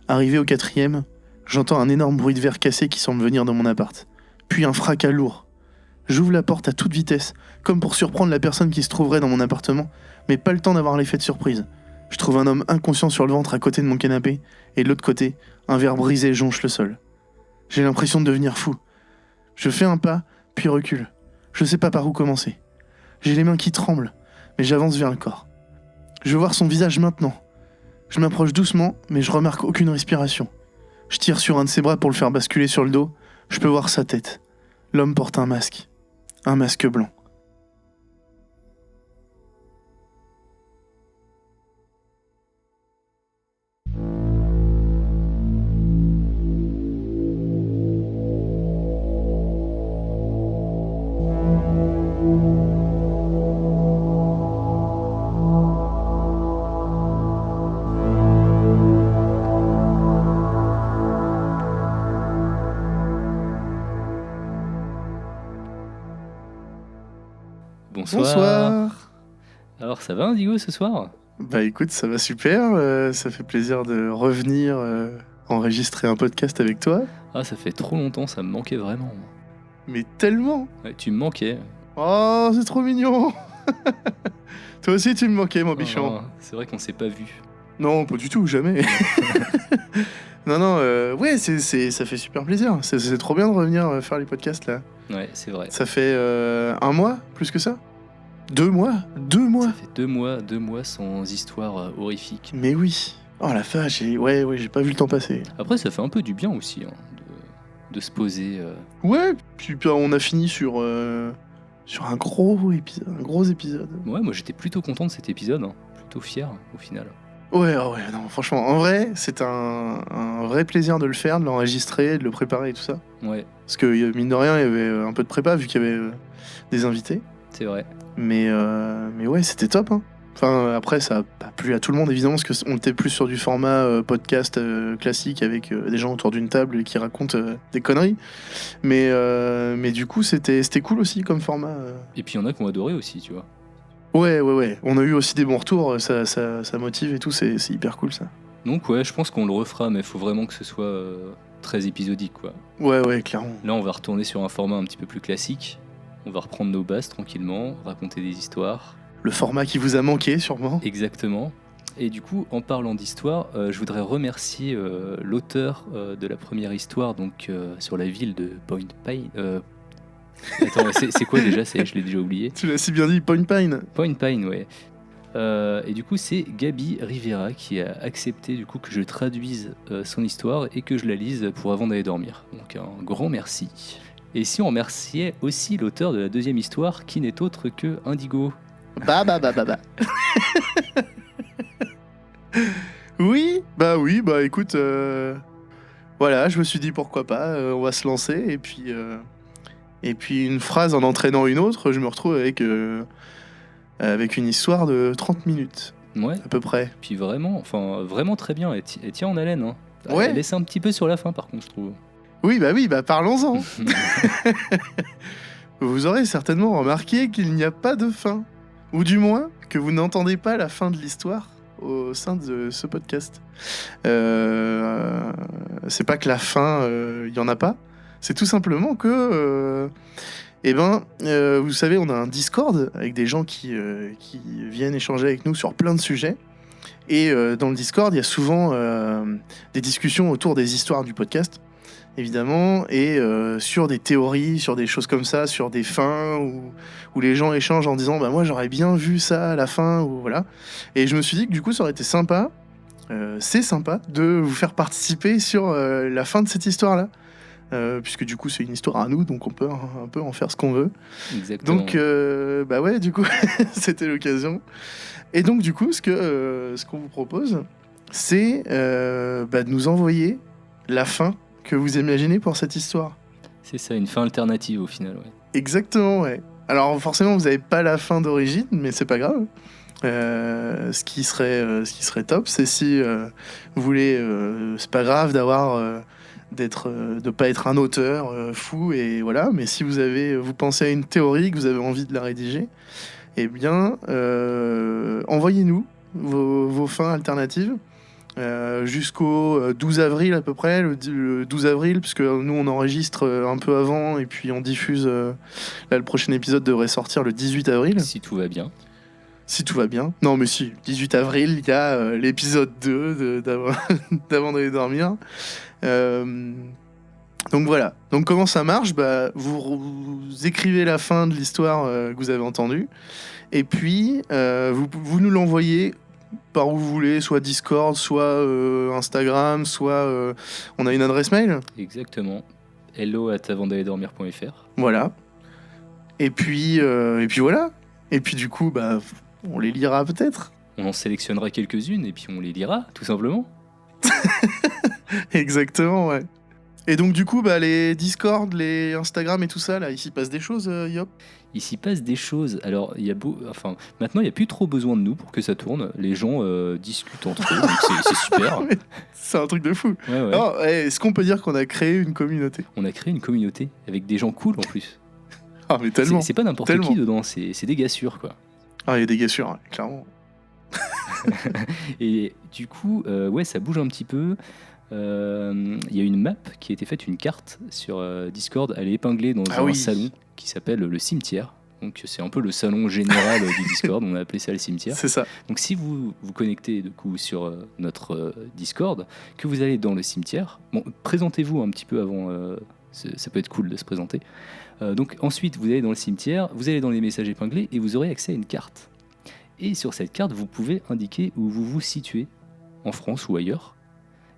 C: Arrivé au 4e, j'entends un énorme bruit de verre cassé qui semble venir de mon appart. Puis un fracas lourd. J'ouvre la porte à toute vitesse, comme pour surprendre la personne qui se trouverait dans mon appartement, mais pas le temps d'avoir l'effet de surprise. Je trouve un homme inconscient sur le ventre à côté de mon canapé, et de l'autre côté, un verre brisé jonche le sol. J'ai l'impression de devenir fou. Je fais un pas, puis recule. Je sais pas par où commencer. J'ai les mains qui tremblent, mais j'avance vers le corps. Je veux voir son visage maintenant. Je m'approche doucement, mais je remarque aucune respiration. Je tire sur un de ses bras pour le faire basculer sur le dos. Je peux voir sa tête. L'homme porte un masque blanc. Bonsoir.
B: Alors ça va Indigo ce soir?
C: Bah écoute, ça va super, ça fait plaisir de revenir enregistrer un podcast avec toi.
B: Ah ça fait trop longtemps, ça me manquait vraiment.
C: Mais tellement.
B: Ouais, tu me manquais.
C: Oh, c'est trop mignon. Toi aussi tu me manquais mon bichon.
B: Oh, c'est vrai qu'on s'est pas vu.
C: Non, pas du tout, jamais. Non, ouais, ça fait super plaisir. C'est trop bien de revenir faire les podcasts là.
B: Ouais, c'est vrai.
C: Ça fait 1 mois, plus que ça 2 mois 2 mois.
B: Ça fait 2 mois sans histoire horrifique.
C: Mais oui. Oh la vache, ouais, j'ai pas vu le temps passer.
B: Après, ça fait un peu du bien aussi, hein, de se poser.
C: Ouais, puis on a fini sur un gros épisode.
B: Ouais, moi j'étais plutôt content de cet épisode, hein. Plutôt fier au final.
C: Ouais, ah ouais, non, franchement, en vrai, c'est un vrai plaisir de le faire, de l'enregistrer, de le préparer et tout ça.
B: Ouais,
C: Parce que, mine de rien, il y avait un peu de prépa, vu qu'il y avait des invités.
B: c'est vrai.
C: Mais ouais, c'était top, hein. Enfin, après, ça a pas plu à tout le monde, évidemment, parce qu'on était plus sur du format podcast classique, avec des gens autour d'une table qui racontent des conneries. Mais du coup, c'était cool aussi comme format.
B: Et puis il y en a qui ont adoré aussi, tu vois.
C: Ouais. On a eu aussi des bons retours, ça motive et tout, c'est hyper cool, ça.
B: Donc ouais, je pense qu'on le refera, mais il faut vraiment que ce soit très épisodique, quoi.
C: Ouais, clairement.
B: Là, on va retourner sur un format un petit peu plus classique. On va reprendre nos bases tranquillement, raconter des histoires.
C: Le format qui vous a manqué, sûrement.
B: Exactement. Et du coup, en parlant d'histoire, je voudrais remercier l'auteur de la première histoire, donc sur la ville de Point Pine. Attends, c'est quoi déjà Je l'ai déjà oublié.
C: Tu l'as si bien dit, Point Pine.
B: Point Pine, ouais. Et du coup, c'est Gabi Rivera qui a accepté du coup que je traduise son histoire et que je la lise pour avant d'aller dormir. Donc un grand merci. Et si on remerciait aussi l'auteur de la deuxième histoire, qui n'est autre que Indigo.
C: Bah. Oui, écoute, voilà, je me suis dit pourquoi pas, on va se lancer, et puis une phrase en entraînant une autre, je me retrouve avec une histoire de 30 minutes,
B: Ouais.
C: à peu près.
B: Puis vraiment très bien. Elle tient en haleine. Hein.
C: Ouais.
B: Elle laisse un petit peu sur la fin, par contre, je trouve.
C: Oui, parlons-en. Vous aurez certainement remarqué qu'il n'y a pas de fin, ou du moins que vous n'entendez pas la fin de l'histoire au sein de ce podcast. C'est pas que la fin, il y en a pas. C'est tout simplement que, vous savez, on a un Discord avec des gens qui viennent échanger avec nous sur plein de sujets. Et dans le Discord, il y a souvent des discussions autour des histoires du podcast, évidemment, et sur des théories, sur des choses comme ça, sur des fins, où les gens échangent en disant moi j'aurais bien vu ça à la fin, ou voilà. Et je me suis dit que du coup ça aurait été sympa, c'est sympa, de vous faire participer sur la fin de cette histoire-là. Puisque du coup c'est une histoire à nous, donc on peut un peu en faire ce qu'on veut.
B: Exactement.
C: Donc du coup c'était l'occasion. Et donc du coup ce qu'on vous propose, c'est de nous envoyer la fin que vous imaginez pour cette histoire.
B: C'est ça, une fin alternative au final, ouais.
C: Exactement, ouais. Alors forcément vous n'avez pas la fin d'origine, mais c'est pas grave. Ce qui serait top, c'est si vous voulez, c'est pas grave de pas être un auteur fou, et voilà, mais si vous pensez à une théorie, que vous avez envie de la rédiger, eh bien envoyez-nous vos fins alternatives jusqu'au 12 avril à peu près, le 12 avril, puisque nous on enregistre un peu avant, et puis on diffuse là, le prochain épisode devrait sortir le 18 avril.
B: Si tout va bien.
C: Si tout va bien. Non, mais si, 18 avril, il y a l'épisode 2 d'avant d'aller dormir. Donc voilà. Donc comment ça marche ? Vous écrivez la fin de l'histoire que vous avez entendue, et puis vous nous l'envoyez par où vous voulez, soit Discord, soit Instagram, soit on a une adresse mail.
B: Exactement. hello@avantdallerdormir.fr.
C: Voilà. Et puis voilà. Et puis du coup, on les lira peut-être.
B: On en sélectionnera quelques-unes et puis on les lira, tout simplement.
C: Exactement, ouais. Et donc du coup, les Discord, les Instagram et tout ça, là, il s'y passe des choses, Yop ?
B: Il s'y passe des choses. Alors, maintenant, il n'y a plus trop besoin de nous pour que ça tourne. Les gens discutent entre eux, donc c'est super.
C: C'est un truc de fou.
B: Ouais.
C: Alors, est-ce qu'on peut dire qu'on a créé une communauté ?
B: On a créé une communauté avec des gens cool en plus.
C: Ah, mais tellement.
B: C'est pas n'importe qui dedans, c'est des gars sûrs, quoi.
C: Ah, il y a des gars sûrs, ouais, clairement.
B: Et du coup, ça bouge un petit peu. Il y a une map qui a été faite, une carte sur Discord. Elle est épinglée dans un salon qui s'appelle le cimetière. Donc c'est un peu le salon général du Discord. On a appelé ça le cimetière.
C: C'est ça.
B: Donc si vous vous connectez du coup sur notre Discord, que vous allez dans le cimetière, présentez-vous un petit peu avant. Ça peut être cool de se présenter. Donc ensuite, vous allez dans le cimetière, vous allez dans les messages épinglés et vous aurez accès à une carte. Et sur cette carte, vous pouvez indiquer où vous vous situez, en France ou ailleurs.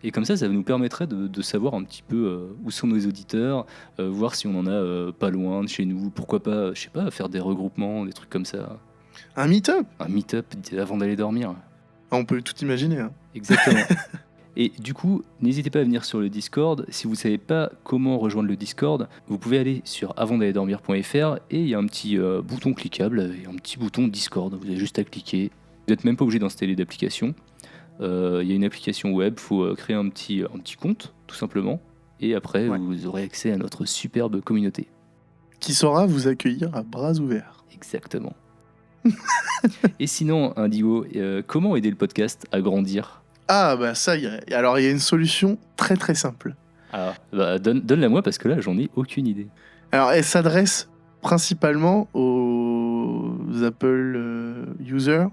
B: Et comme ça nous permettrait de savoir un petit peu où sont nos auditeurs, voir si on en a pas loin de chez nous, pourquoi pas, faire des regroupements, des trucs comme ça.
C: Un meet-up ?
B: Un meet-up avant d'aller dormir.
C: On peut tout imaginer. Hein.
B: Exactement. Et du coup, n'hésitez pas à venir sur le Discord. Si vous ne savez pas comment rejoindre le Discord, vous pouvez aller sur avantdallerdormir.fr et il y a un petit bouton cliquable et un petit bouton Discord. Vous avez juste à cliquer. Vous n'êtes même pas obligé d'installer d'application. Il y a une application web, il faut créer un petit compte, tout simplement. Et après, vous aurez accès à notre superbe communauté.
C: Qui saura vous accueillir à bras ouverts.
B: Exactement. Et sinon, Indigo, comment aider le podcast à grandir ?
C: Ah bah ça y est. Alors il y a une solution très très simple.
B: Ah, bah donne-la moi parce que là j'en ai aucune idée.
C: Alors elle s'adresse principalement aux Apple users.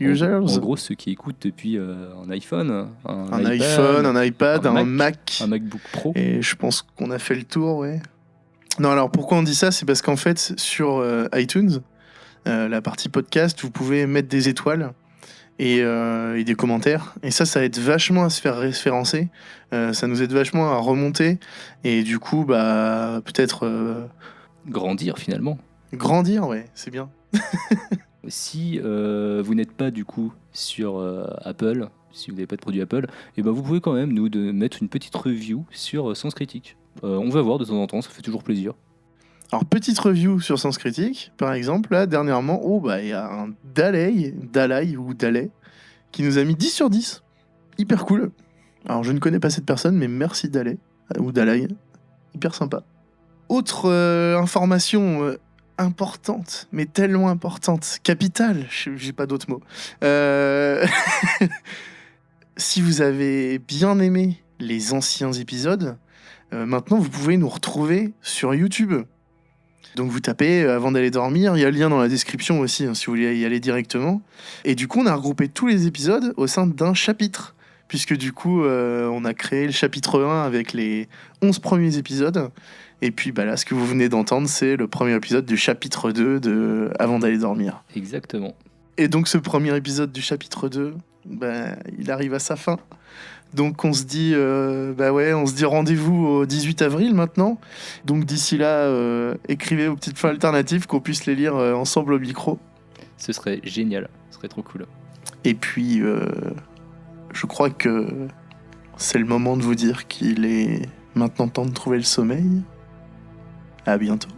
B: En gros, ceux qui écoutent depuis un iPhone,
C: un iPhone, un iPad, un Mac,
B: un MacBook Pro.
C: Et je pense qu'on a fait le tour, ouais. Non, alors pourquoi on dit ça ? C'est parce qu'en fait, sur iTunes, la partie podcast, vous pouvez mettre des étoiles et des commentaires. Et ça aide vachement à se faire référencer. Ça nous aide vachement à remonter. Et du coup, bah, peut-être...
B: Grandir, finalement.
C: Grandir, ouais, c'est bien.
B: Si vous n'êtes pas, du coup, sur Apple, si vous n'avez pas de produit Apple, et ben vous pouvez quand même nous mettre une petite review sur Sens Critique. On va voir de temps en temps, ça fait toujours plaisir.
C: Alors, petite review sur Sens Critique, par exemple, là, dernièrement, il y a un Dalai, qui nous a mis 10 sur 10. Hyper cool. Alors, je ne connais pas cette personne, mais merci Dalai, ou Dalai. Hyper sympa. Autre information importante, mais tellement importante, capitale, j'ai pas d'autres mots. Si vous avez bien aimé les anciens épisodes, maintenant, vous pouvez nous retrouver sur YouTube. Donc vous tapez avant d'aller dormir, il y a le lien dans la description aussi, hein, si vous voulez y aller directement. Et du coup, on a regroupé tous les épisodes au sein d'un chapitre, puisque du coup, on a créé le chapitre 1 avec les 11 premiers épisodes. Et puis bah là, ce que vous venez d'entendre, c'est le premier épisode du chapitre 2 de Avant d'aller dormir.
B: Exactement.
C: Et donc ce premier épisode du chapitre 2, il arrive à sa fin. Donc on se dit rendez-vous au 18 avril maintenant. Donc d'ici là, écrivez vos petites fins alternatives qu'on puisse les lire ensemble au micro.
B: Ce serait génial, ce serait trop cool.
C: Et puis, je crois que c'est le moment de vous dire qu'il est maintenant temps de trouver le sommeil. À bientôt.